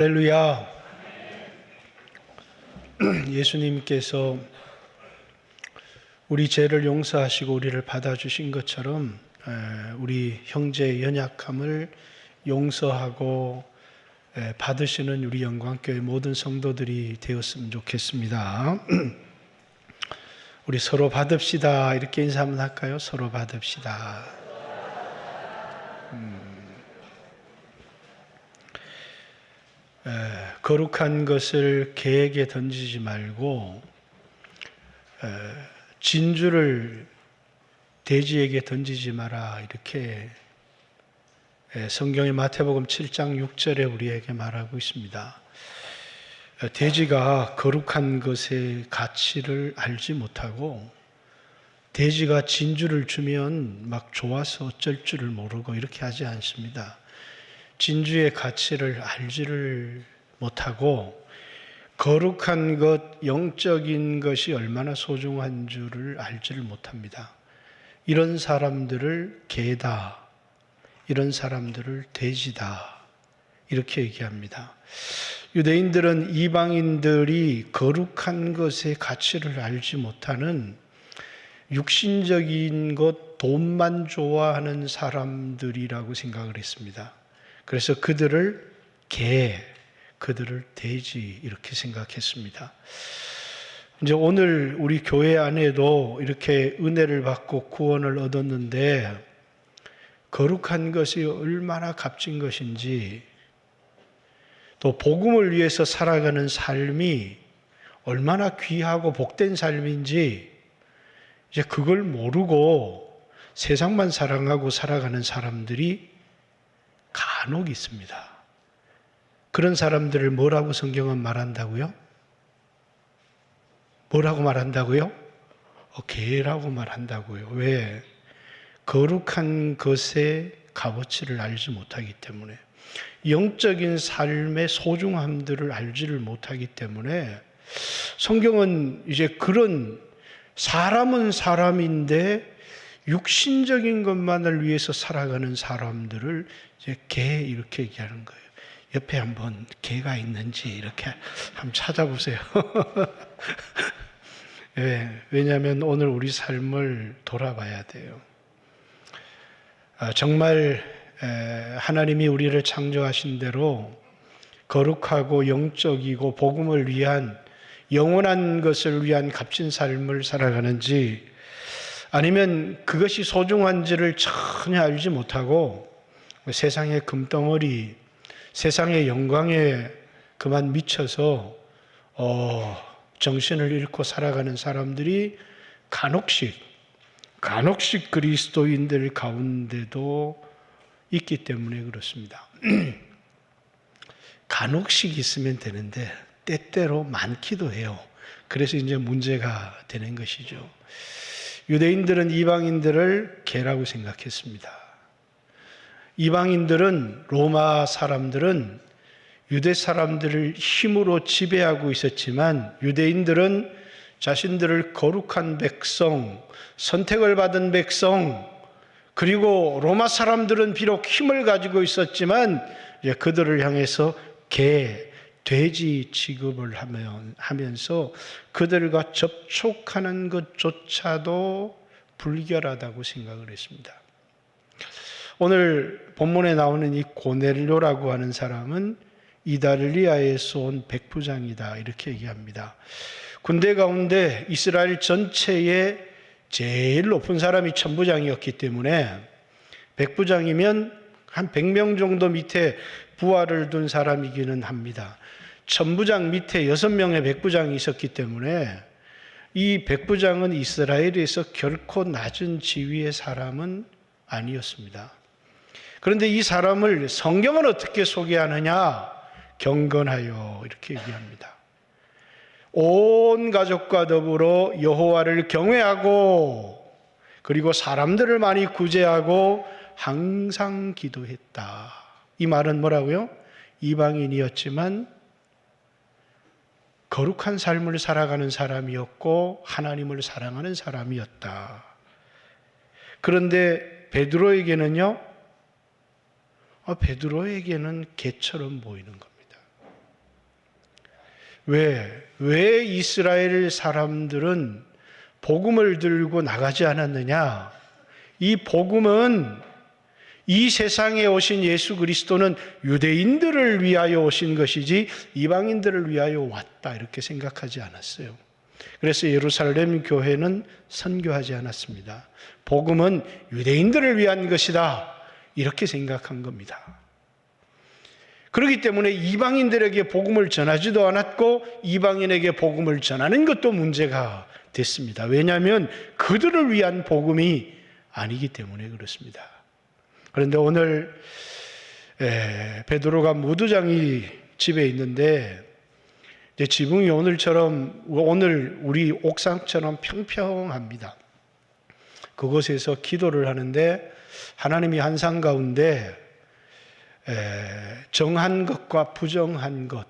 할렐루야. 예수님께서 우리 죄를 용서하시고 우리를 받아주신 것처럼 우리 형제의 연약함을 용서하고 받으시는 우리 영광교회 모든 성도들이 되었으면 좋겠습니다. 우리 서로 받읍시다. 이렇게 인사 한번 할까요? 서로 받읍시다. 거룩한 것을 개에게 던지지 말고 진주를 돼지에게 던지지 마라, 이렇게 성경의 마태복음 7장 6절에 우리에게 말하고 있습니다. 돼지가 거룩한 것의 가치를 알지 못하고 돼지가 진주를 주면 막 좋아서 어쩔 줄을 모르고 이렇게 하지 않습니다. 진주의 가치를 알지를 못하고 거룩한 것, 영적인 것이 얼마나 소중한 줄을 알지를 못합니다. 이런 사람들을 개다, 이런 사람들을 돼지다, 이렇게 얘기합니다. 유대인들은 이방인들이 거룩한 것의 가치를 알지 못하는 육신적인 것, 돈만 좋아하는 사람들이라고 생각을 했습니다. 그래서 그들을 개, 그들을 돼지, 이렇게 생각했습니다. 이제 오늘 우리 교회 안에도 이렇게 은혜를 받고 구원을 얻었는데 거룩한 것이 얼마나 값진 것인지, 또 복음을 위해서 살아가는 삶이 얼마나 귀하고 복된 삶인지 이제 그걸 모르고 세상만 사랑하고 살아가는 사람들이 간혹 있습니다. 그런 사람들을 뭐라고 성경은 말한다고요? 뭐라고 말한다고요? 개라고 말한다고요. 왜? 거룩한 것의 값어치를 알지 못하기 때문에, 영적인 삶의 소중함들을 알지를 못하기 때문에 성경은 이제 그런 사람은 사람인데 육신적인 것만을 위해서 살아가는 사람들을 이제 개, 이렇게 얘기하는 거예요. 옆에 한번 개가 있는지 이렇게 한번 찾아보세요. 네, 왜냐하면 오늘 우리 삶을 돌아봐야 돼요. 정말 하나님이 우리를 창조하신 대로 거룩하고 영적이고 복음을 위한, 영원한 것을 위한 값진 삶을 살아가는지, 아니면 그것이 소중한지를 전혀 알지 못하고 세상의 금덩어리, 세상의 영광에 그만 미쳐서 정신을 잃고 살아가는 사람들이 간혹씩 그리스도인들 가운데도 있기 때문에 그렇습니다. 간혹씩 있으면 되는데 때때로 많기도 해요. 그래서 이제 문제가 되는 것이죠. 유대인들은 이방인들을 개라고 생각했습니다. 이방인들은, 로마 사람들은 유대 사람들을 힘으로 지배하고 있었지만 유대인들은 자신들을 거룩한 백성, 선택을 받은 백성, 그리고 로마 사람들은 비록 힘을 가지고 있었지만 이제 그들을 향해서 개, 돼지 취급을 하면서 그들과 접촉하는 것조차도 불결하다고 생각을 했습니다. 오늘 본문에 나오는 이 고넬료라고 하는 사람은 이달리아에서 온 백부장이다, 이렇게 얘기합니다. 군대 가운데 이스라엘 전체에 제일 높은 사람이 천부장이었기 때문에 백부장이면 한 100명 정도 밑에 부하를 둔 사람이기는 합니다. 천부장 밑에 6명의 백부장이 있었기 때문에 이 백부장은 이스라엘에서 결코 낮은 지위의 사람은 아니었습니다. 그런데 이 사람을 성경은 어떻게 소개하느냐? 경건하여, 이렇게 얘기합니다. 온 가족과 더불어 여호와를 경외하고 그리고 사람들을 많이 구제하고 항상 기도했다. 이 말은 뭐라고요? 이방인이었지만 거룩한 삶을 살아가는 사람이었고 하나님을 사랑하는 사람이었다. 그런데 베드로에게는요, 베드로에게는 개처럼 보이는 겁니다. 왜 이스라엘 사람들은 복음을 들고 나가지 않았느냐? 이 복음은, 이 세상에 오신 예수 그리스도는 유대인들을 위하여 오신 것이지 이방인들을 위하여 왔다, 이렇게 생각하지 않았어요. 그래서 예루살렘 교회는 선교하지 않았습니다. 복음은 유대인들을 위한 것이다, 이렇게 생각한 겁니다. 그렇기 때문에 이방인들에게 복음을 전하지도 않았고 이방인에게 복음을 전하는 것도 문제가 됐습니다. 왜냐하면 그들을 위한 복음이 아니기 때문에 그렇습니다. 그런데 오늘 베드로가 무두장이 집에 있는데, 이제 지붕이 오늘 우리 옥상처럼 평평합니다. 그곳에서 기도를 하는데 하나님이 환상 가운데 정한 것과 부정한 것,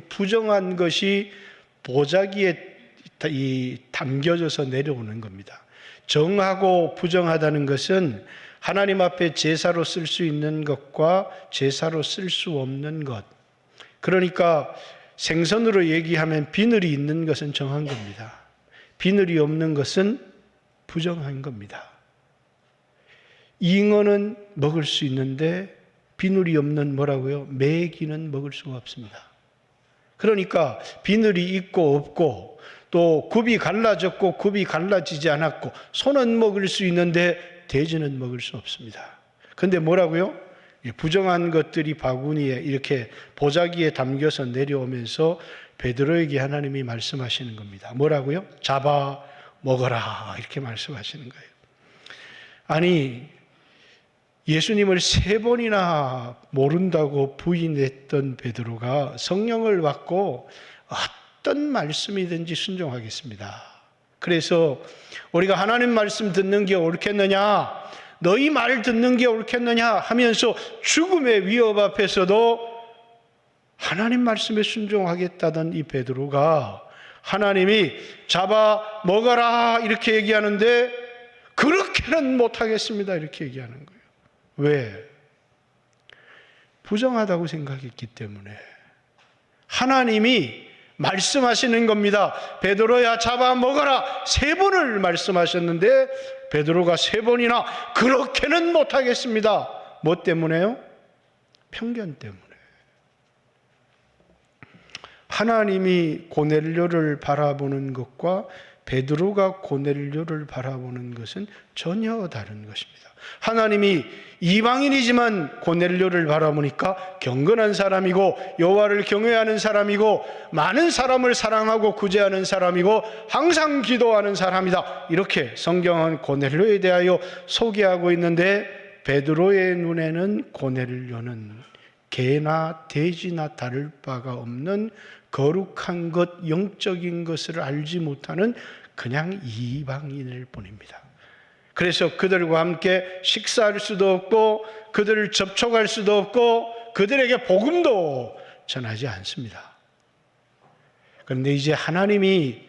부정한 것이 보자기에 담겨져서 내려오는 겁니다. 정하고 부정하다는 것은 하나님 앞에 제사로 쓸 수 있는 것과 제사로 쓸 수 없는 것. 그러니까 생선으로 얘기하면 비늘이 있는 것은 정한 겁니다. 비늘이 없는 것은 부정한 겁니다. 잉어는 먹을 수 있는데 비늘이 없는 뭐라고요? 메기는 먹을 수가 없습니다. 그러니까 비늘이 있고 없고, 또 굽이 갈라졌고 굽이 갈라지지 않았고, 소는 먹을 수 있는데 돼지는 먹을 수 없습니다. 그런데 뭐라고요? 부정한 것들이 바구니에 이렇게 보자기에 담겨서 내려오면서 베드로에게 하나님이 말씀하시는 겁니다. 뭐라고요? 잡아 먹어라, 이렇게 말씀하시는 거예요. 아니, 예수님을 3번이나 모른다고 부인했던 베드로가 성령을 받고 어떤 말씀이든지 순종하겠습니다. 그래서 우리가 하나님 말씀 듣는 게 옳겠느냐, 너희 말 듣는 게 옳겠느냐 하면서 죽음의 위협 앞에서도 하나님 말씀에 순종하겠다던 이 베드로가 하나님이 잡아 먹어라 이렇게 얘기하는데 그렇게는 못하겠습니다, 이렇게 얘기하는 거예요. 왜? 부정하다고 생각했기 때문에. 하나님이 말씀하시는 겁니다. 베드로야 잡아 먹어라, 3번을 말씀하셨는데 베드로가 3번이나 그렇게는 못하겠습니다. 뭐 때문에요? 편견 때문에. 하나님이 고넬료를 바라보는 것과 베드로가 고넬료를 바라보는 것은 전혀 다른 것입니다. 하나님이 이방인이지만 고넬료를 바라보니까 경건한 사람이고 여호와를 경외하는 사람이고 많은 사람을 사랑하고 구제하는 사람이고 항상 기도하는 사람이다, 이렇게 성경은 고넬료에 대하여 소개하고 있는데, 베드로의 눈에는 고넬료는 개나 돼지나 다를 바가 없는 거룩한 것, 영적인 것을 알지 못하는 그냥 이방인일 뿐입니다. 그래서 그들과 함께 식사할 수도 없고 그들을 접촉할 수도 없고 그들에게 복음도 전하지 않습니다. 그런데 이제 하나님이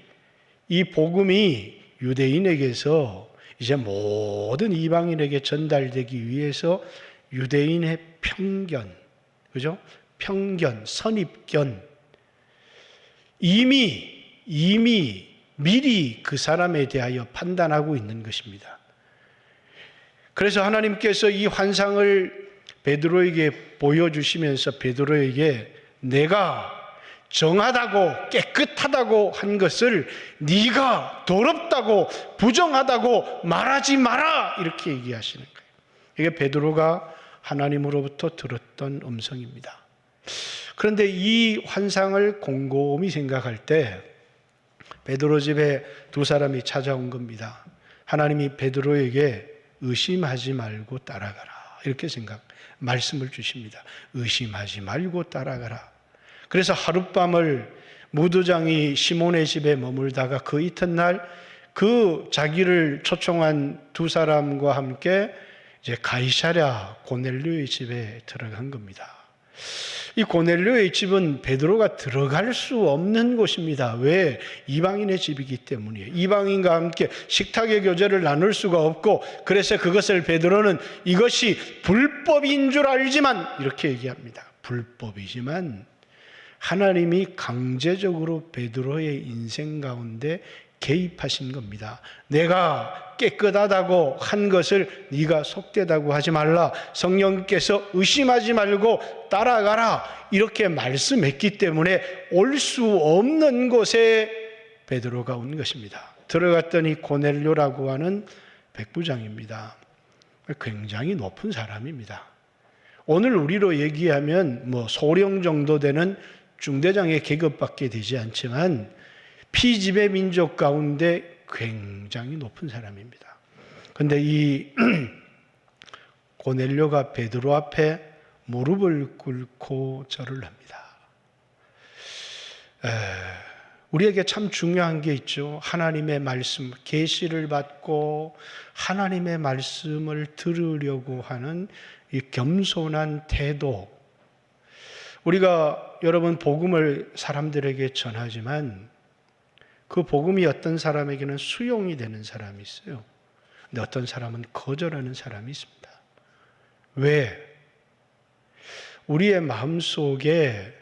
이 복음이 유대인에게서 이제 모든 이방인에게 전달되기 위해서 유대인의 편견, 그죠? 편견, 선입견, 이미 미리 그 사람에 대하여 판단하고 있는 것입니다. 그래서 하나님께서 이 환상을 베드로에게 보여주시면서 베드로에게 내가 정하다고 깨끗하다고 한 것을 네가 더럽다고 부정하다고 말하지 마라, 이렇게 얘기하시는 거예요. 이게 베드로가 하나님으로부터 들었던 음성입니다. 그런데 이 환상을 곰곰이 생각할 때 베드로 집에 2사람이 찾아온 겁니다. 하나님이 베드로에게 의심하지 말고 따라가라, 이렇게 말씀을 주십니다. 의심하지 말고 따라가라. 그래서 하룻밤을 무두장이 시몬의 집에 머물다가 그 이튿날 그 자기를 초청한 2사람과 함께 이제 가이사랴 고넬료의 집에 들어간 겁니다. 이 고넬료의 집은 베드로가 들어갈 수 없는 곳입니다. 왜? 이방인의 집이기 때문이에요. 이방인과 함께 식탁의 교제를 나눌 수가 없고, 그래서 그것을 베드로는 이것이 불법인 줄 알지만 이렇게 얘기합니다. 불법이지만 하나님이 강제적으로 베드로의 인생 가운데 개입하신 겁니다. 내가 깨끗하다고 한 것을 네가 속되다고 하지 말라. 성령께서 의심하지 말고 따라가라. 이렇게 말씀했기 때문에 올 수 없는 곳에 베드로가 온 것입니다. 들어갔더니 고넬료라고 하는 백부장입니다. 굉장히 높은 사람입니다. 오늘 우리로 얘기하면 소령 정도 되는 중대장의 계급밖에 되지 않지만 피지배 민족 가운데 굉장히 높은 사람입니다. 그런데 이 고넬료가 베드로 앞에 무릎을 꿇고 절을 합니다. 우리에게 참 중요한 게 있죠. 하나님의 말씀, 계시를 받고 하나님의 말씀을 들으려고 하는 이 겸손한 태도. 우리가 여러분 복음을 사람들에게 전하지만 그 복음이 어떤 사람에게는 수용이 되는 사람이 있어요. 근데 어떤 사람은 거절하는 사람이 있습니다. 왜? 우리의 마음속에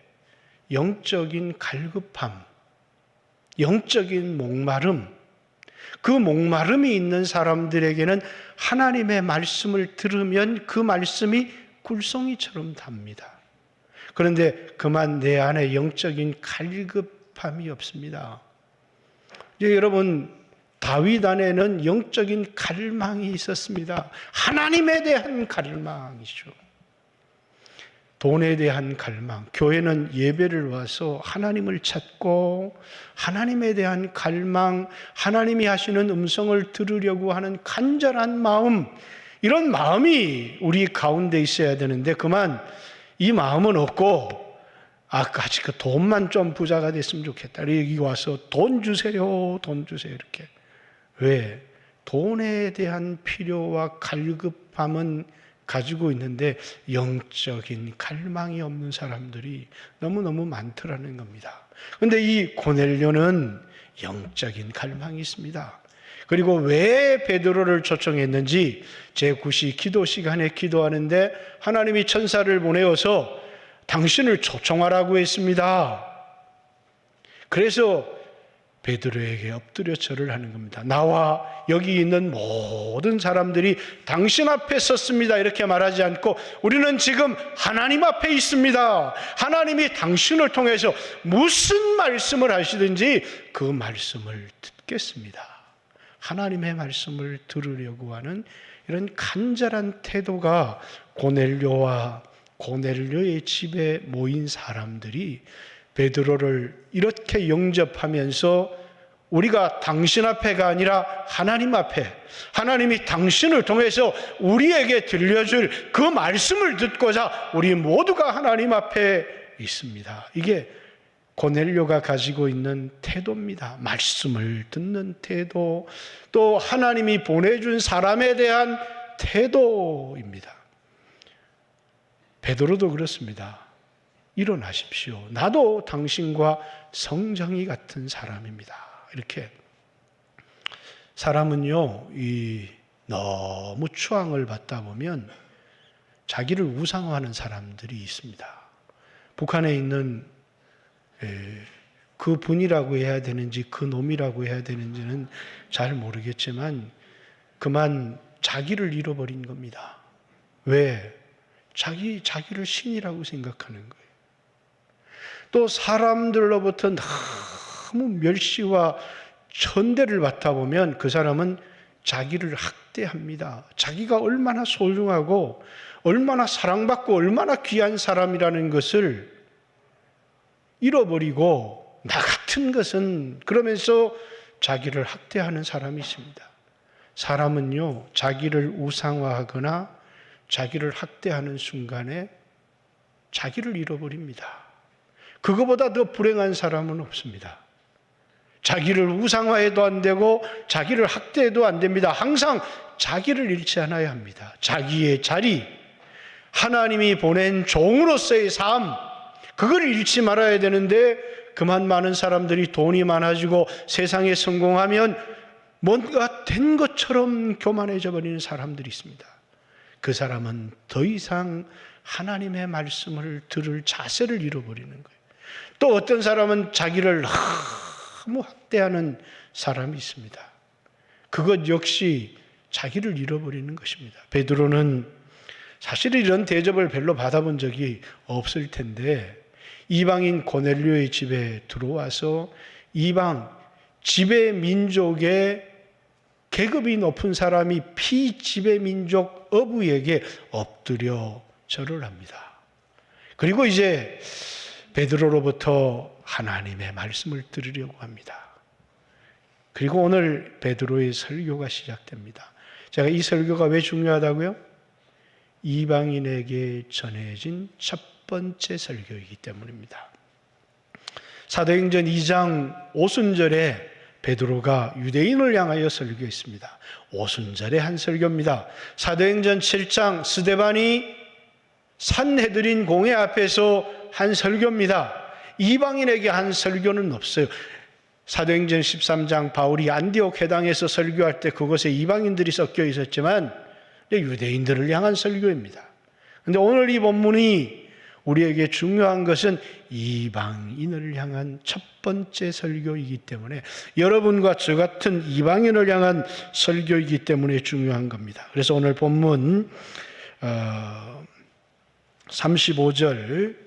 영적인 갈급함, 영적인 목마름, 그 목마름이 있는 사람들에게는 하나님의 말씀을 들으면 그 말씀이 굴송이처럼 답니다. 그런데 그만 내 안에 영적인 갈급함이 없습니다. 이제 여러분, 다윗 안에는 영적인 갈망이 있었습니다. 하나님에 대한 갈망이죠. 돈에 대한 갈망. 교회는 예배를 와서 하나님을 찾고 하나님에 대한 갈망, 하나님이 하시는 음성을 들으려고 하는 간절한 마음, 이런 마음이 우리 가운데 있어야 되는데 그만 이 마음은 없고 아직 그 돈만 좀 부자가 됐으면 좋겠다. 여기 와서 돈 주세요, 돈 주세요 이렇게. 왜? 돈에 대한 필요와 갈급함은 가지고 있는데 영적인 갈망이 없는 사람들이 너무너무 많더라는 겁니다. 그런데 이 고넬료는 영적인 갈망이 있습니다. 그리고 왜 베드로를 초청했는지 제9시 기도 시간에 기도하는데 하나님이 천사를 보내어서 당신을 초청하라고 했습니다. 그래서 베드로에게 엎드려 절을 하는 겁니다. 나와 여기 있는 모든 사람들이 당신 앞에 섰습니다. 이렇게 말하지 않고 우리는 지금 하나님 앞에 있습니다. 하나님이 당신을 통해서 무슨 말씀을 하시든지 그 말씀을 듣겠습니다. 하나님의 말씀을 들으려고 하는 이런 간절한 태도가 고넬료와 고넬료의 집에 모인 사람들이 베드로를 이렇게 영접하면서 우리가 당신 앞에가 아니라 하나님 앞에, 하나님이 당신을 통해서 우리에게 들려줄 그 말씀을 듣고자 우리 모두가 하나님 앞에 있습니다. 이게 고넬료가 가지고 있는 태도입니다. 말씀을 듣는 태도, 또 하나님이 보내준 사람에 대한 태도입니다. 베드로도 그렇습니다. 일어나십시오. 나도 당신과 성정이 같은 사람입니다. 이렇게. 사람은요, 너무 추앙을 받다 보면 자기를 우상화하는 사람들이 있습니다. 북한에 있는 그 분이라고 해야 되는지 그 놈이라고 해야 되는지는 잘 모르겠지만 그만 자기를 잃어버린 겁니다. 왜? 자기를 신이라고 생각하는 거예요. 또 사람들로부터 너무 멸시와 천대를 받다 보면 그 사람은 자기를 학대합니다. 자기가 얼마나 소중하고 얼마나 사랑받고 얼마나 귀한 사람이라는 것을 잃어버리고 나 같은 것은 그러면서 자기를 학대하는 사람이 있습니다. 사람은요, 자기를 우상화하거나 자기를 학대하는 순간에 자기를 잃어버립니다. 그거보다 더 불행한 사람은 없습니다. 자기를 우상화해도 안 되고 자기를 학대해도 안 됩니다. 항상 자기를 잃지 않아야 합니다. 자기의 자리, 하나님이 보낸 종으로서의 삶, 그걸 잃지 말아야 되는데 그만 많은 사람들이 돈이 많아지고 세상에 성공하면 뭔가 된 것처럼 교만해져 버리는 사람들이 있습니다. 그 사람은 더 이상 하나님의 말씀을 들을 자세를 잃어버리는 거예요. 또 어떤 사람은 자기를 너무 학대하는 사람이 있습니다. 그것 역시 자기를 잃어버리는 것입니다. 베드로는 사실 이런 대접을 별로 받아본 적이 없을 텐데 이방인 고넬료의 집에 들어와서 이방 지배 민족의 계급이 높은 사람이 피지배 민족 어부에게 엎드려 절을 합니다. 그리고 이제 베드로로부터 하나님의 말씀을 들으려고 합니다. 그리고 오늘 베드로의 설교가 시작됩니다. 제가 이 설교가 왜 중요하다고요? 이방인에게 전해진 첫 번째 설교이기 때문입니다. 사도행전 2장 오순절에 베드로가 유대인을 향하여 설교했습니다. 오순절의 한 설교입니다. 사도행전 7장 스데반이 산헤드린 공회 앞에서 한 설교입니다. 이방인에게 한 설교는 없어요. 사도행전 13장 바울이 안디옥 회당에서 설교할 때 그곳에 이방인들이 섞여 있었지만 유대인들을 향한 설교입니다. 그런데 오늘 이 본문이 우리에게 중요한 것은 이방인을 향한 첫 번째 설교이기 때문에 여러분과 저 같은 이방인을 향한 설교이기 때문에 중요한 겁니다. 그래서 오늘 본문 35절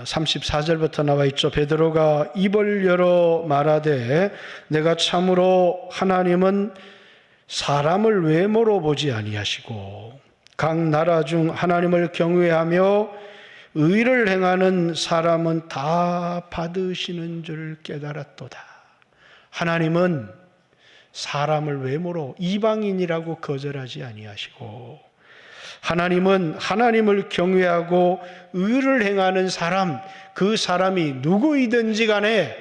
34절부터 나와 있죠. 베드로가 입을 열어 말하되 내가 참으로 하나님은 사람을 외모로 보지 아니하시고 각 나라 중 하나님을 경외하며 의를 행하는 사람은 다 받으시는 줄 깨달았도다. 하나님은 사람을 외모로 이방인이라고 거절하지 아니하시고 하나님은 하나님을 경외하고 의를 행하는 사람, 그 사람이 누구이든지 간에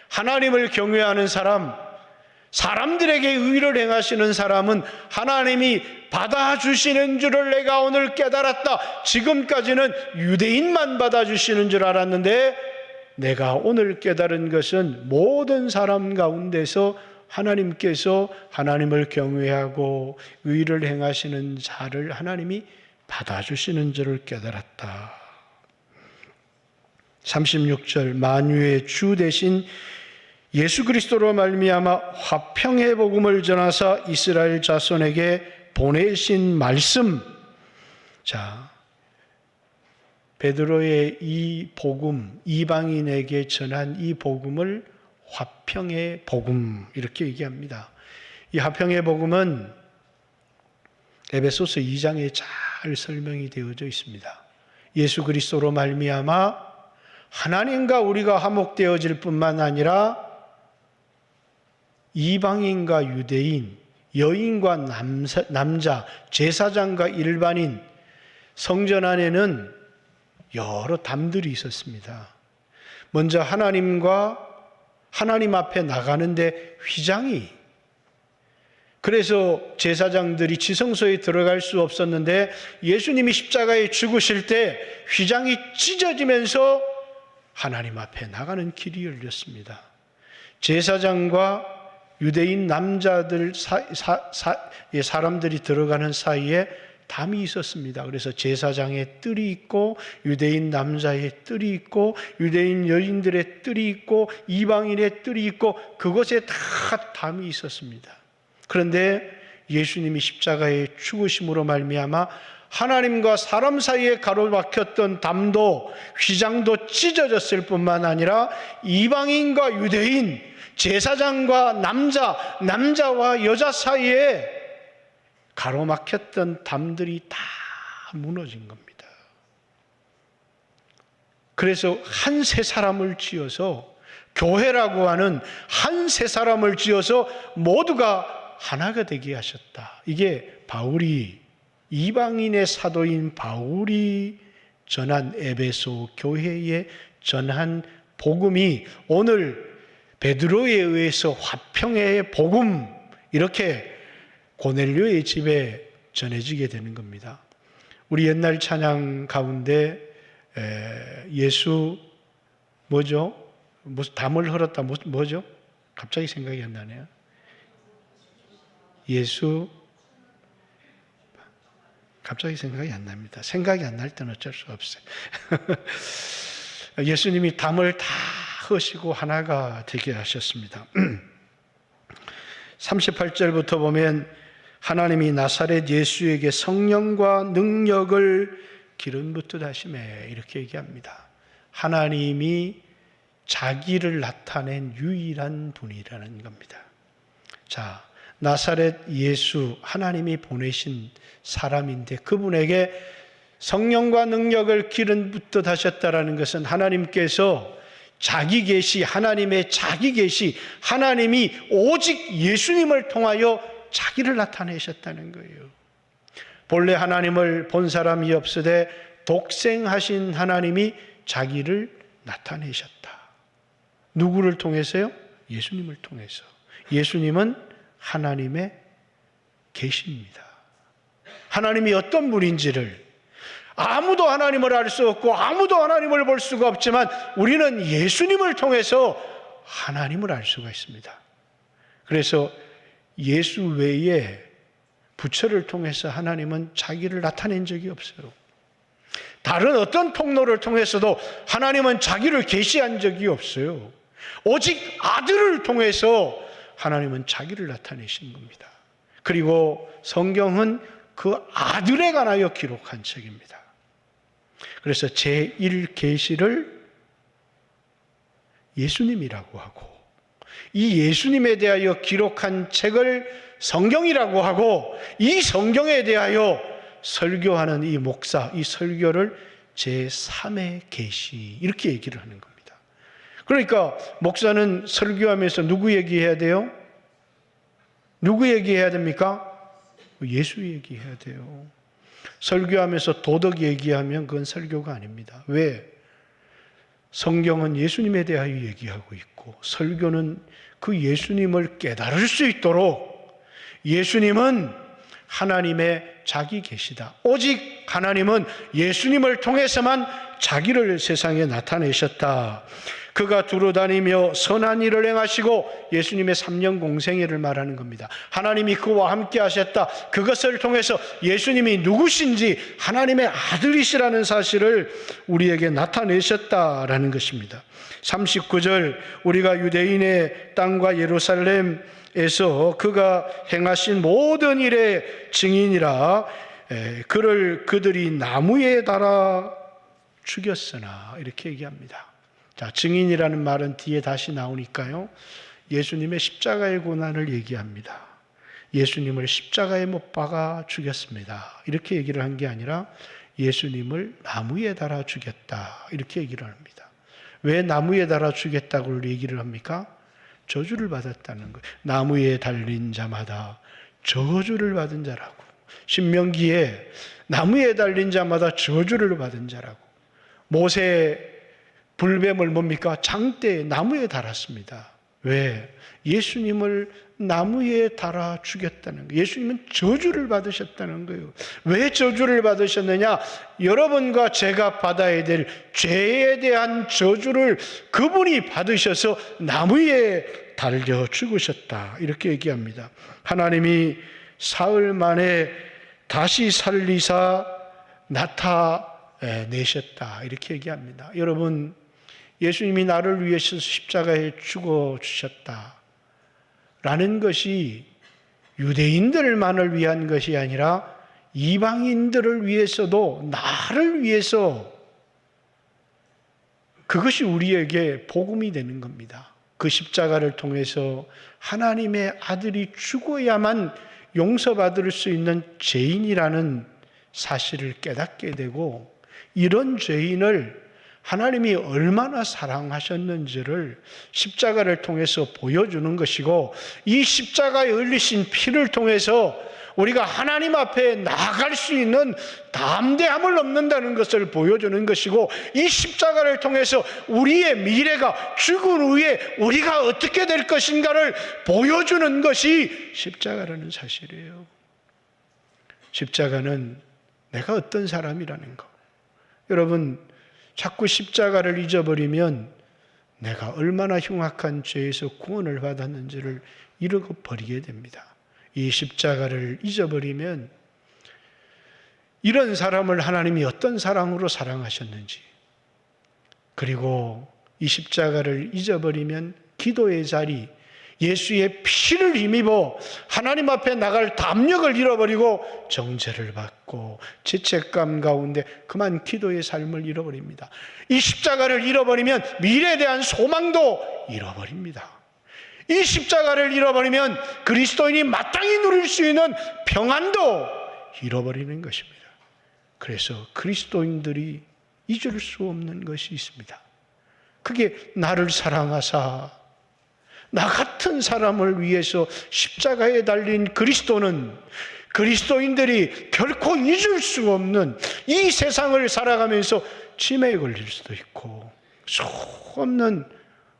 하나님을 경외하는 사람, 사람들에게 의를 행하시는 사람은 하나님이 받아주시는 줄을 내가 오늘 깨달았다. 지금까지는 유대인만 받아주시는 줄 알았는데 내가 오늘 깨달은 것은 모든 사람 가운데서 하나님께서 하나님을 경외하고 의를 행하시는 자를 하나님이 받아주시는 줄을 깨달았다. 36절 만유의 주 대신 예수 그리스도로 말미암아 화평의 복음을 전하사 이스라엘 자손에게 보내신 말씀. 자, 베드로의 이 복음, 이방인에게 전한 이 복음을 화평의 복음 이렇게 얘기합니다. 이 화평의 복음은 에베소서 2장에 잘 설명이 되어져 있습니다. 예수 그리스도로 말미암아 하나님과 우리가 화목되어질 뿐만 아니라 이방인과 유대인, 여인과 남자, 제사장과 일반인, 성전 안에는 여러 담들이 있었습니다. 먼저 하나님 앞에 나가는데 휘장이, 그래서 제사장들이 지성소에 들어갈 수 없었는데 예수님이 십자가에 죽으실 때 휘장이 찢어지면서 하나님 앞에 나가는 길이 열렸습니다. 제사장과 유대인 남자들 사람들이 들어가는 사이에 담이 있었습니다. 그래서 제사장의 뜰이 있고 유대인 남자의 뜰이 있고 유대인 여인들의 뜰이 있고 이방인의 뜰이 있고 그곳에 다 담이 있었습니다. 그런데 예수님이 십자가에 죽으심으로 말미암아 하나님과 사람 사이에 가로막혔던 담도 휘장도 찢어졌을 뿐만 아니라 이방인과 유대인, 제사장과 남자와 여자 사이에 가로막혔던 담들이 다 무너진 겁니다. 그래서 한 세 사람을 지어서 교회라고 하는 한 세 사람을 지어서 모두가 하나가 되게 하셨다. 이게 바울이 이방인의 사도인 바울이 전한 에베소 교회에 전한 복음이 오늘 베드로에 의해서 화평의 복음 이렇게 고넬료의 집에 전해지게 되는 겁니다. 우리 옛날 찬양 가운데 예수 뭐죠? 무슨 담을 흘렀다 뭐죠? 갑자기 생각이 안 나네요. 예수 갑자기 생각이 안 납니다. 생각이 안 날 때는 어쩔 수 없어요. 예수님이 담을 다 허시고 하나가 되게 하셨습니다. 38절부터 보면 하나님이 나사렛 예수에게 성령과 능력을 기름 붓듯 하시매 이렇게 얘기합니다. 하나님이 자기를 나타낸 유일한 분이라는 겁니다. 자, 나사렛 예수, 하나님이 보내신 사람인데 그분에게 성령과 능력을 기름 붓듯 하셨다라는 것은 하나님께서 자기 계시, 하나님의 자기 계시, 하나님이 오직 예수님을 통하여 자기를 나타내셨다는 거예요. 본래 하나님을 본 사람이 없으되 독생하신 하나님이 자기를 나타내셨다. 누구를 통해서요? 예수님을 통해서. 예수님은 하나님의 계시입니다. 하나님이 어떤 분인지를 아무도 하나님을 알 수 없고 아무도 하나님을 볼 수가 없지만 우리는 예수님을 통해서 하나님을 알 수가 있습니다. 그래서 예수 외에 부처를 통해서 하나님은 자기를 나타낸 적이 없어요. 다른 어떤 통로를 통해서도 하나님은 자기를 계시한 적이 없어요. 오직 아들을 통해서 하나님은 자기를 나타내신 겁니다. 그리고 성경은 그 아들에 관하여 기록한 책입니다. 그래서 제1계시를 예수님이라고 하고 이 예수님에 대하여 기록한 책을 성경이라고 하고 이 성경에 대하여 설교하는 이 목사, 이 설교를 제3의 계시 이렇게 얘기를 하는 겁니다. 그러니까 목사는 설교하면서 누구 얘기해야 돼요? 누구 얘기해야 됩니까? 예수 얘기해야 돼요. 설교하면서 도덕 얘기하면 그건 설교가 아닙니다. 왜? 성경은 예수님에 대하여 얘기하고 있고 설교는 그 예수님을 깨달을 수 있도록 예수님은 하나님의 자기 계시다. 오직 하나님은 예수님을 통해서만 자기를 세상에 나타내셨다. 그가 두루다니며 선한 일을 행하시고 예수님의 3년 공생애를 말하는 겁니다. 하나님이 그와 함께 하셨다. 그것을 통해서 예수님이 누구신지 하나님의 아들이시라는 사실을 우리에게 나타내셨다라는 것입니다. 39절 우리가 유대인의 땅과 예루살렘에서 그가 행하신 모든 일의 증인이라 그를 그들이 나무에 달아 죽였으나 이렇게 얘기합니다. 자, 증인이라는 말은 뒤에 다시 나오니까요. 예수님의 십자가의 고난을 얘기합니다. 예수님을 십자가에 못 박아 죽였습니다. 이렇게 얘기를 한 게 아니라 예수님을 나무에 달아 죽였다. 이렇게 얘기를 합니다. 왜 나무에 달아 죽였다고 얘기를 합니까? 저주를 받았다는 거예요. 나무에 달린 자마다 저주를 받은 자라고. 신명기에 나무에 달린 자마다 저주를 받은 자라고. 모세 불뱀을 뭡니까? 장대에 나무에 달았습니다. 왜? 예수님을 나무에 달아 죽였다는 거예요. 예수님은 저주를 받으셨다는 거예요. 왜 저주를 받으셨느냐? 여러분과 제가 받아야 될 죄에 대한 저주를 그분이 받으셔서 나무에 달려 죽으셨다. 이렇게 얘기합니다. 하나님이 사흘 만에 다시 살리사 나타내셨다. 이렇게 얘기합니다. 여러분, 예수님이 나를 위해서 십자가에 죽어주셨다 라는 것이 유대인들만을 위한 것이 아니라 이방인들을 위해서도 나를 위해서 그것이 우리에게 복음이 되는 겁니다. 그 십자가를 통해서 하나님의 아들이 죽어야만 용서받을 수 있는 죄인이라는 사실을 깨닫게 되고 이런 죄인을 하나님이 얼마나 사랑하셨는지를 십자가를 통해서 보여주는 것이고 이 십자가에 흘리신 피를 통해서 우리가 하나님 앞에 나아갈 수 있는 담대함을 얻는다는 것을 보여주는 것이고 이 십자가를 통해서 우리의 미래가 죽은 후에 우리가 어떻게 될 것인가를 보여주는 것이 십자가라는 사실이에요. 십자가는 내가 어떤 사람이라는 거. 여러분, 자꾸 십자가를 잊어버리면 내가 얼마나 흉악한 죄에서 구원을 받았는지를 잃어버리게 됩니다. 이 십자가를 잊어버리면 이런 사람을 하나님이 어떤 사랑으로 사랑하셨는지 그리고 이 십자가를 잊어버리면 기도의 자리, 예수의 피를 힘입어 하나님 앞에 나갈 담력을 잃어버리고 정죄를 받고 죄책감 가운데 그만 기도의 삶을 잃어버립니다. 이 십자가를 잃어버리면 미래에 대한 소망도 잃어버립니다. 이 십자가를 잃어버리면 그리스도인이 마땅히 누릴 수 있는 평안도 잃어버리는 것입니다. 그래서 그리스도인들이 잊을 수 없는 것이 있습니다. 그게 나를 사랑하사 나 같은 사람을 위해서 십자가에 달린 그리스도는 그리스도인들이 결코 잊을 수 없는 이 세상을 살아가면서 치매에 걸릴 수도 있고 수없는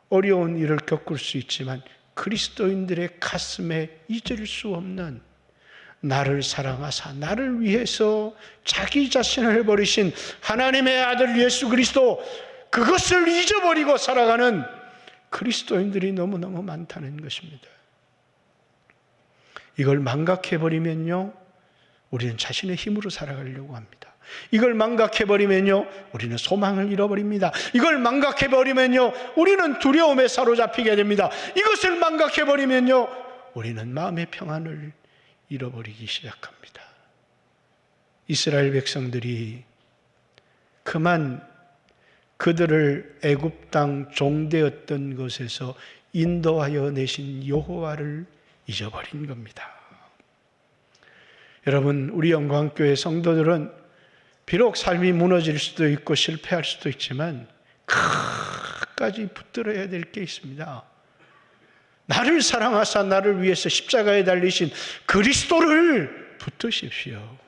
어려운 일을 겪을 수 있지만 그리스도인들의 가슴에 잊을 수 없는 나를 사랑하사 나를 위해서 자기 자신을 버리신 하나님의 아들 예수 그리스도, 그것을 잊어버리고 살아가는 그리스도인들이 너무너무 많다는 것입니다. 이걸 망각해버리면요, 우리는 자신의 힘으로 살아가려고 합니다. 이걸 망각해버리면요, 우리는 소망을 잃어버립니다. 이걸 망각해버리면요, 우리는 두려움에 사로잡히게 됩니다. 이것을 망각해버리면요, 우리는 마음의 평안을 잃어버리기 시작합니다. 이스라엘 백성들이 그만 그들을 애굽 땅 종되었던 곳에서 인도하여 내신 여호와를 잊어버린 겁니다. 여러분, 우리 영광교회 성도들은 비록 삶이 무너질 수도 있고 실패할 수도 있지만 끝까지 붙들어야 될 게 있습니다. 나를 사랑하사 나를 위해서 십자가에 달리신 그리스도를 붙드십시오.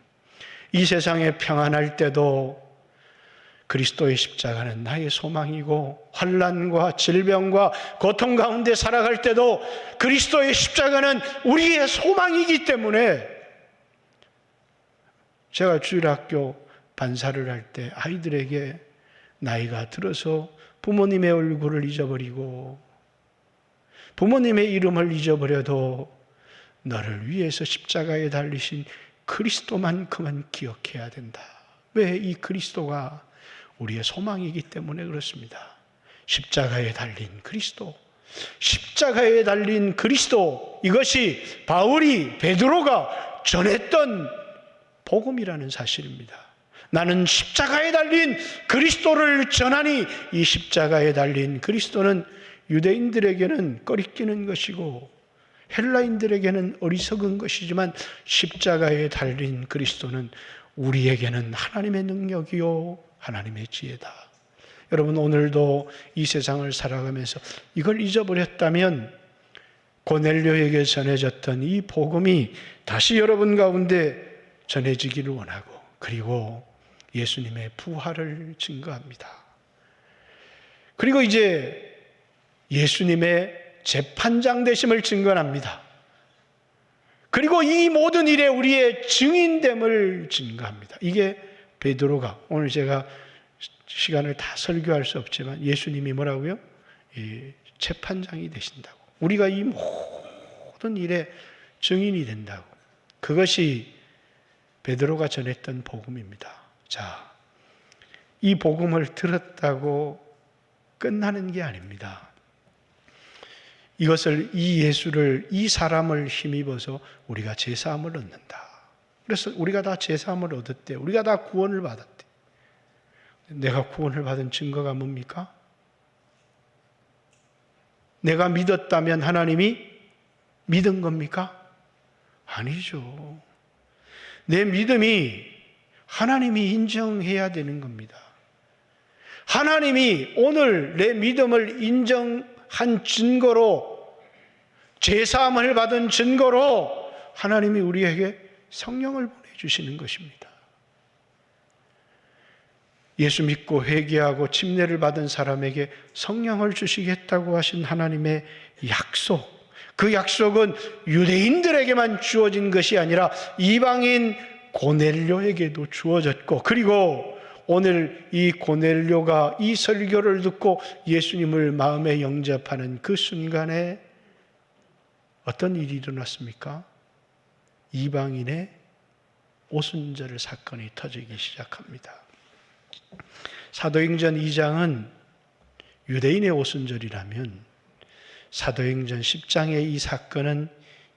이 세상에 평안할 때도 그리스도의 십자가는 나의 소망이고, 환난과 질병과 고통 가운데 살아갈 때도 그리스도의 십자가는 우리의 소망이기 때문에, 제가 주일학교 반사를 할 때 아이들에게 나이가 들어서 부모님의 얼굴을 잊어버리고 부모님의 이름을 잊어버려도 너를 위해서 십자가에 달리신 그리스도만큼은 기억해야 된다. 왜? 이 그리스도가 우리의 소망이기 때문에 그렇습니다. 십자가에 달린 그리스도, 십자가에 달린 그리스도, 이것이 베드로가 전했던 복음이라는 사실입니다. 나는 십자가에 달린 그리스도를 전하니, 이 십자가에 달린 그리스도는 유대인들에게는 꺼리끼는 것이고 헬라인들에게는 어리석은 것이지만 십자가에 달린 그리스도는 우리에게는 하나님의 능력이요 하나님의 지혜다. 여러분, 오늘도 이 세상을 살아가면서 이걸 잊어버렸다면 고넬료에게 전해졌던 이 복음이 다시 여러분 가운데 전해지기를 원하고, 그리고 예수님의 부활을 증거합니다. 그리고 이제 예수님의 재판장 되심을 증거합니다. 그리고 이 모든 일에 우리의 증인됨을 증거합니다. 이게 베드로가, 오늘 제가 시간을 다 설교할 수 없지만 예수님이 뭐라고요? 재판장이 되신다고. 우리가 이 모든 일에 증인이 된다고. 그것이 베드로가 전했던 복음입니다. 자, 이 복음을 들었다고 끝나는 게 아닙니다. 이것을, 이 예수를, 이 사람을 힘입어서 우리가 제사함을 얻는다. 그래서 우리가 다 제사함을 얻었대. 우리가 다 구원을 받았대. 내가 구원을 받은 증거가 뭡니까? 내가 믿었다면 하나님이 믿은 겁니까? 아니죠. 내 믿음이 하나님이 인정해야 되는 겁니다. 하나님이 오늘 내 믿음을 인정한 증거로, 제사함을 받은 증거로 하나님이 우리에게 성령을 보내주시는 것입니다. 예수 믿고 회개하고 침례를 받은 사람에게 성령을 주시겠다고 하신 하나님의 약속, 그 약속은 유대인들에게만 주어진 것이 아니라 이방인 고넬료에게도 주어졌고, 그리고 오늘 이 고넬료가 이 설교를 듣고 예수님을 마음에 영접하는 그 순간에 어떤 일이 일어났습니까? 이방인의 오순절 사건이 터지기 시작합니다. 사도행전 2장은 유대인의 오순절이라면 사도행전 10장의 이 사건은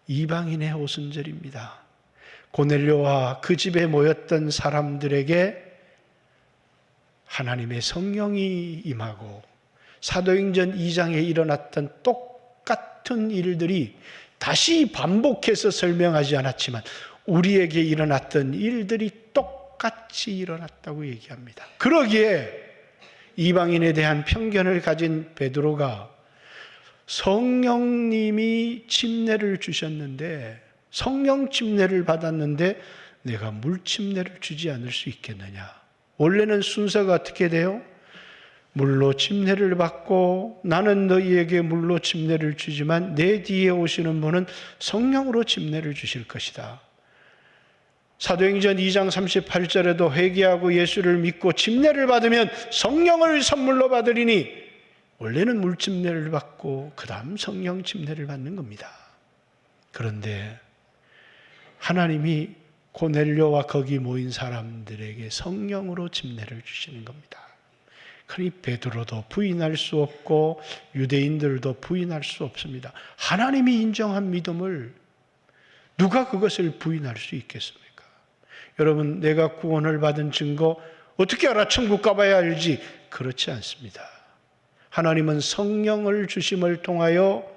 이방인의 오순절입니다. 고넬료와 그 집에 모였던 사람들에게 하나님의 성령이 임하고 사도행전 2장에 일어났던 똑같은 일들이 다시 반복해서 설명하지 않았지만 우리에게 일어났던 일들이 똑같이 일어났다고 얘기합니다. 그러기에 이방인에 대한 편견을 가진 베드로가 성령님이 침례를 주셨는데, 성령 침례를 받았는데 내가 물 침례를 주지 않을 수 있겠느냐. 원래는 순서가 어떻게 돼요? 물로 침례를 받고 나는 너희에게 물로 침례를 주지만 내 뒤에 오시는 분은 성령으로 침례를 주실 것이다. 사도행전 2장 38절에도 회개하고 예수를 믿고 침례를 받으면 성령을 선물로 받으리니, 원래는 물 침례를 받고 그 다음 성령 침례를 받는 겁니다. 그런데 하나님이 고넬료와 거기 모인 사람들에게 성령으로 침례를 주시는 겁니다. 그러니 베드로도 부인할 수 없고 유대인들도 부인할 수 없습니다. 하나님이 인정한 믿음을 누가 그것을 부인할 수 있겠습니까? 여러분, 내가 구원을 받은 증거 어떻게 알아? 천국 가봐야 알지. 그렇지 않습니다. 하나님은 성령을 주심을 통하여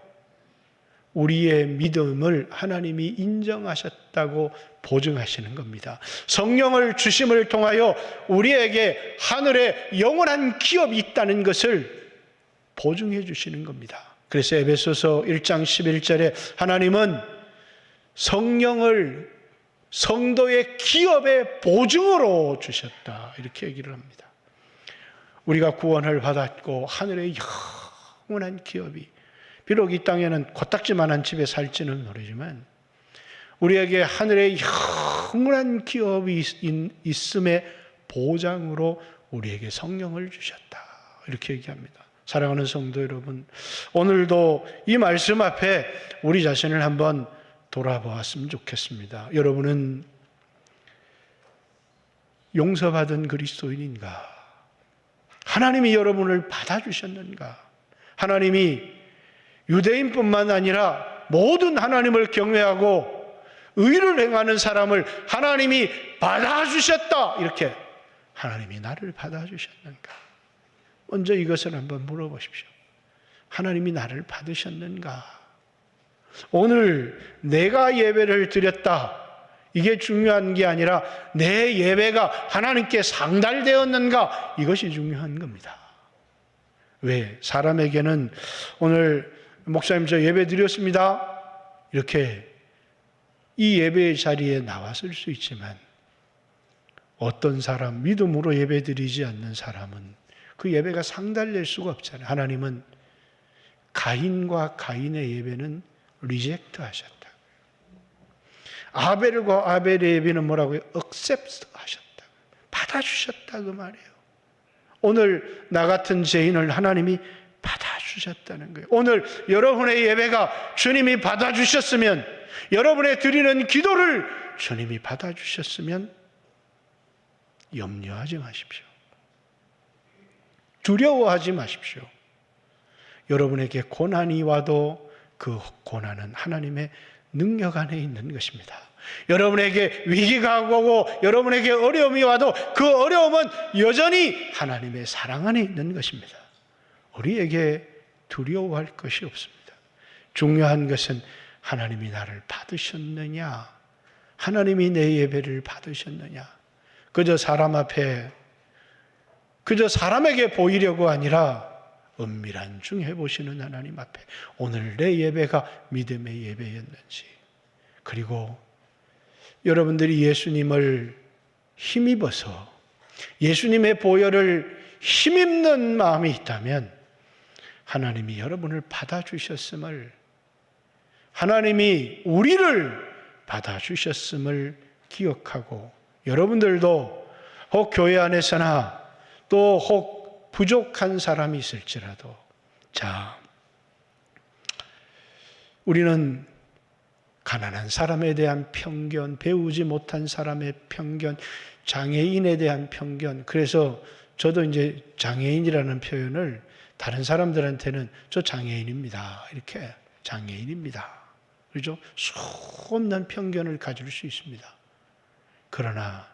우리의 믿음을 하나님이 인정하셨다고 보증하시는 겁니다. 성령을 주심을 통하여 우리에게 하늘에 영원한 기업이 있다는 것을 보증해 주시는 겁니다. 그래서 에베소서 1장 11절에 하나님은 성령을 성도의 기업의 보증으로 주셨다, 이렇게 얘기를 합니다. 우리가 구원을 받았고 하늘의 영원한 기업이, 비록 이 땅에는 코딱지만한 집에 살지는 모르지만 우리에게 하늘의 영원한 기업이 있음의 보장으로 우리에게 성령을 주셨다, 이렇게 얘기합니다. 사랑하는 성도 여러분, 오늘도 이 말씀 앞에 우리 자신을 한번 돌아보았으면 좋겠습니다. 여러분은 용서받은 그리스도인인가? 하나님이 여러분을 받아주셨는가? 하나님이 유대인뿐만 아니라 모든 하나님을 경외하고 의를 행하는 사람을 하나님이 받아주셨다, 이렇게 하나님이 나를 받아주셨는가? 먼저 이것을 한번 물어보십시오. 하나님이 나를 받으셨는가? 오늘 내가 예배를 드렸다, 이게 중요한 게 아니라 내 예배가 하나님께 상달되었는가, 이것이 중요한 겁니다. 왜? 사람에게는 오늘 목사님 저 예배 드렸습니다, 이렇게 이 예배의 자리에 나왔을 수 있지만 어떤 사람, 믿음으로 예배 드리지 않는 사람은 그 예배가 상달될 수가 없잖아요. 하나님은 가인과 가인의 예배는 리젝트 하셨다. 아벨과 아벨의 예배는 뭐라고요? accept 하셨다. 받아주셨다, 그 말이에요. 오늘 나 같은 죄인을 하나님이 받아주셨다는 거예요. 오늘 여러분의 예배가 주님이 받아주셨으면, 여러분의 드리는 기도를 주님이 받아주셨으면 염려하지 마십시오. 두려워하지 마십시오. 여러분에게 고난이 와도 그 고난은 하나님의 능력 안에 있는 것입니다. 여러분에게 위기가 오고 여러분에게 어려움이 와도 그 어려움은 여전히 하나님의 사랑 안에 있는 것입니다. 우리에게 두려워할 것이 없습니다. 중요한 것은 하나님이 나를 받으셨느냐, 하나님이 내 예배를 받으셨느냐. 그저 사람 앞에, 그저 사람에게 보이려고 아니라 은밀한 중 해보시는 하나님 앞에 오늘 내 예배가 믿음의 예배였는지, 그리고 여러분들이 예수님을 힘입어서 예수님의 보혈을 힘입는 마음이 있다면 하나님이 여러분을 받아주셨음을, 하나님이 우리를 받아주셨음을 기억하고, 여러분들도 혹 교회 안에서나 또 혹 부족한 사람이 있을지라도, 자, 우리는 가난한 사람에 대한 편견, 배우지 못한 사람의 편견, 장애인에 대한 편견, 그래서 저도 이제 장애인이라는 표현을 다른 사람들한테는 저 장애인입니다. 이렇게 장애인입니다. 그죠? 수없는 편견을 가질 수 있습니다. 그러나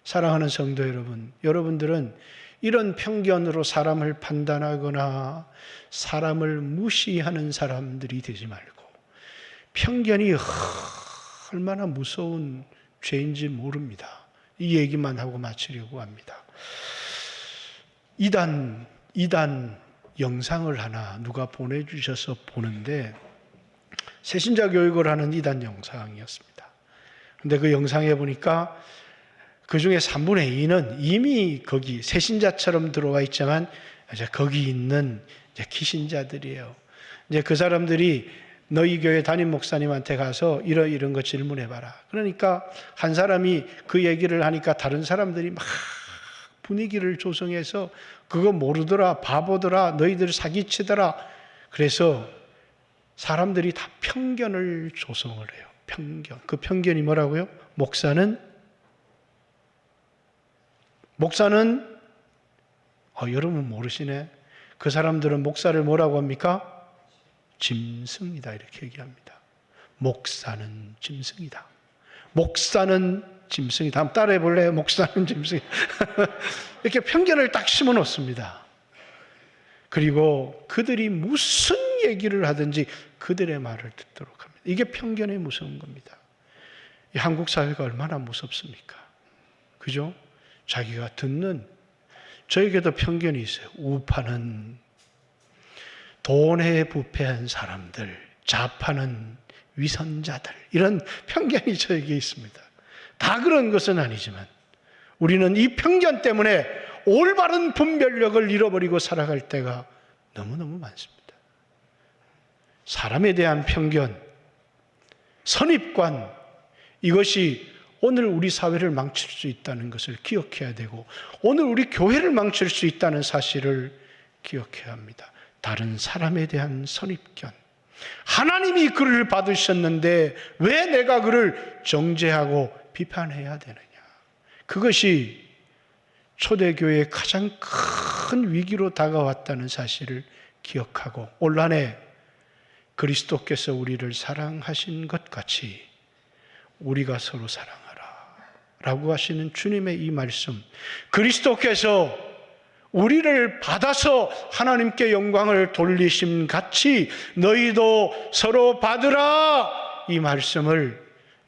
사랑하는 성도 여러분, 여러분들은 이런 편견으로 사람을 판단하거나 사람을 무시하는 사람들이 되지 말고 편견이 얼마나 무서운 죄인지 모릅니다. 이 얘기만 하고 마치려고 합니다. 이단 영상을 하나 누가 보내주셔서 보는데 새신자 교육을 하는 이단 영상이었습니다. 근데 그 영상에 보니까 그 중에 3분의 2는 이미 거기 새신자처럼 들어와 있지만 이제 거기 있는 이제 기신자들이에요. 이제 그 사람들이 너희 교회 담임 목사님한테 가서 이런 거 질문해봐라. 그러니까 한 사람이 그 얘기를 하니까 다른 사람들이 막 분위기를 조성해서 그거 모르더라, 바보더라, 너희들 사기치더라. 그래서 사람들이 다 편견을 조성을 해요. 편견. 그 편견이 뭐라고요? 목사는 여러분 모르시네. 그 사람들은 목사를 뭐라고 합니까? 짐승이다 이렇게 얘기합니다. 목사는 짐승이다. 목사는 짐승이다. 한번 따라해 볼래요? 목사는 짐승이다. 이렇게 편견을 딱 심어 놓습니다. 그리고 그들이 무슨 얘기를 하든지 그들의 말을 듣도록 합니다. 이게 편견의 무서운 겁니다. 이 한국 사회가 얼마나 무섭습니까? 그죠? 자기가 듣는, 저에게도 편견이 있어요. 우파는 돈에 부패한 사람들, 좌파는 위선자들, 이런 편견이 저에게 있습니다. 다 그런 것은 아니지만 우리는 이 편견 때문에 올바른 분별력을 잃어버리고 살아갈 때가 너무너무 많습니다. 사람에 대한 편견, 선입관, 이것이 오늘 우리 사회를 망칠 수 있다는 것을 기억해야 되고 오늘 우리 교회를 망칠 수 있다는 사실을 기억해야 합니다. 다른 사람에 대한 선입견, 하나님이 그를 받으셨는데 왜 내가 그를 정죄하고 비판해야 되느냐. 그것이 초대교회의 가장 큰 위기로 다가왔다는 사실을 기억하고 올 한 해 그리스도께서 우리를 사랑하신 것 같이 우리가 서로 사랑하라 라고 하시는 주님의 이 말씀, 그리스도께서 우리를 받아서 하나님께 영광을 돌리심 같이 너희도 서로 받으라, 이 말씀을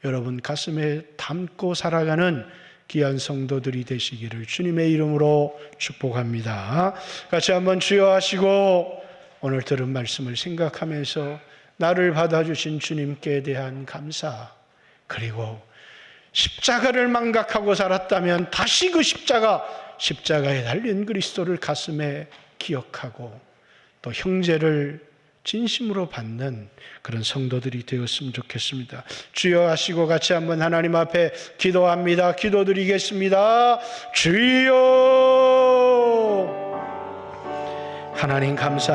여러분 가슴에 담고 살아가는 귀한 성도들이 되시기를 주님의 이름으로 축복합니다. 같이 한번 주여 하시고 오늘 들은 말씀을 생각하면서 나를 받아주신 주님께 대한 감사, 그리고 십자가를 망각하고 살았다면 다시 그 십자가에 달린 그리스도를 가슴에 기억하고 또 형제를 진심으로 받는 그런 성도들이 되었으면 좋겠습니다. 주여 하시고 같이 한번 하나님 앞에 기도합니다. 기도드리겠습니다. 주여, 하나님 감사합니다.